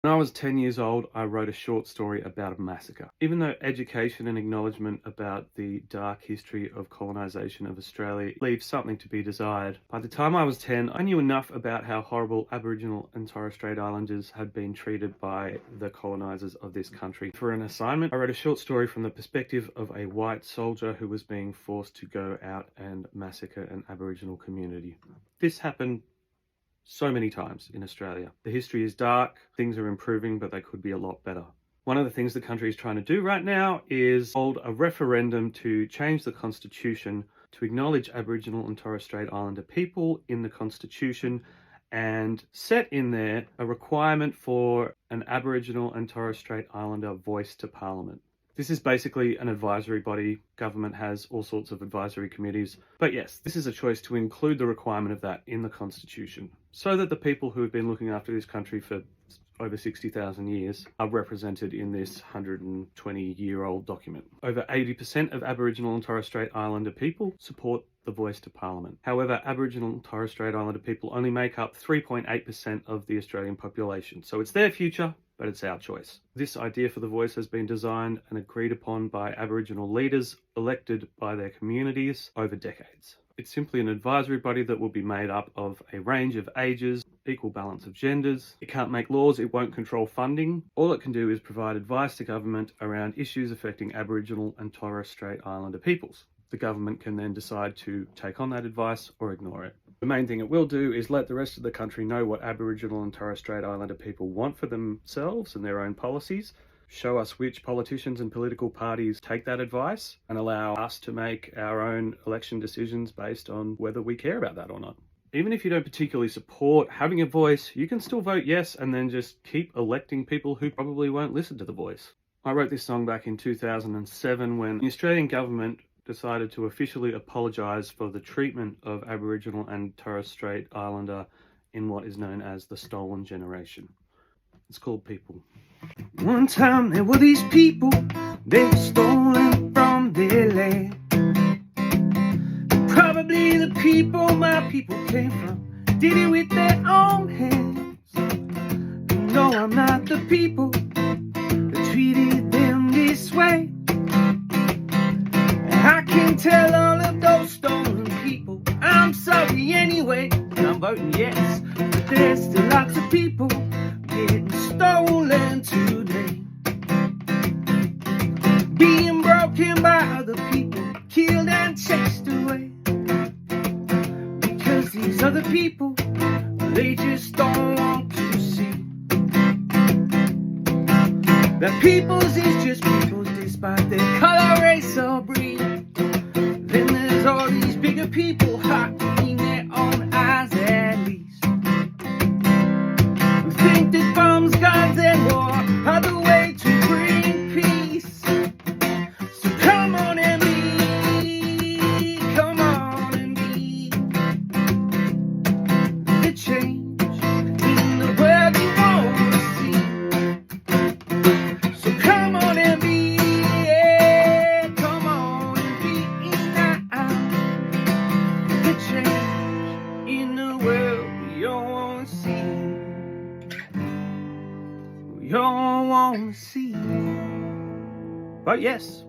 When I was 10 years old, I wrote a short story about a massacre. Even though education and acknowledgement about the dark history of colonisation of Australia leaves something to be desired, by the time I was 10, I knew enough about how horrible Aboriginal and Torres Strait Islanders had been treated by the colonisers of this country. For an assignment, I wrote a short story from the perspective of a white soldier who was being forced to go out and massacre an Aboriginal community. This happened so many times in Australia. The history is dark, things are improving, but they could be a lot better. One of the things the country is trying to do right now is hold a referendum to change the constitution to acknowledge Aboriginal and Torres Strait Islander people in the constitution and set in there a requirement for an Aboriginal and Torres Strait Islander voice to Parliament. This is basically an advisory body. Government has all sorts of advisory committees. But yes, this is a choice to include the requirement of that in the Constitution so that the people who have been looking after this country for over 60,000 years are represented in this 120-year-old document. Over 80% of Aboriginal and Torres Strait Islander people support the voice to Parliament. However, Aboriginal and Torres Strait Islander people only make up 3.8% of the Australian population. So it's their future, but it's our choice. This idea for the voice has been designed and agreed upon by Aboriginal leaders elected by their communities over decades. It's simply an advisory body that will be made up of a range of ages, equal balance of genders. It can't make laws, it won't control funding. All it can do is provide advice to government around issues affecting Aboriginal and Torres Strait Islander peoples. The government can then decide to take on that advice or ignore it. The main thing it will do is let the rest of the country know what Aboriginal and Torres Strait Islander people want for themselves and their own policies, show us which politicians and political parties take that advice, and allow us to make our own election decisions based on whether we care about that or not. Even if you don't particularly support having a voice, you can still vote yes and then just keep electing people who probably won't listen to the voice. I wrote this song back in 2007 when the Australian government decided to officially apologise for the treatment of Aboriginal and Torres Strait Islander in what is known as the Stolen Generation. It's called People. One time there were these people, they were stolen from their land. Probably the people my people came from did it with their own hands. No, I'm not the people that treated them this way. I can tell all of those stolen people I'm sorry anyway, and I'm voting yes. But there's still lots of people getting stolen today, being broken by other people, killed and chased away. Because these other people, they just don't want to see that peoples is just peoples despite their color, race or breed. Then there's all these bigger people hiding their own eyes at least, who think that bombs, guns and war are the way to bring peace. So come on and be, come on and be the change in the world you want to see. So come on and be, yeah, come on and be now the change in the world you want to see. You don't want to see. But yes,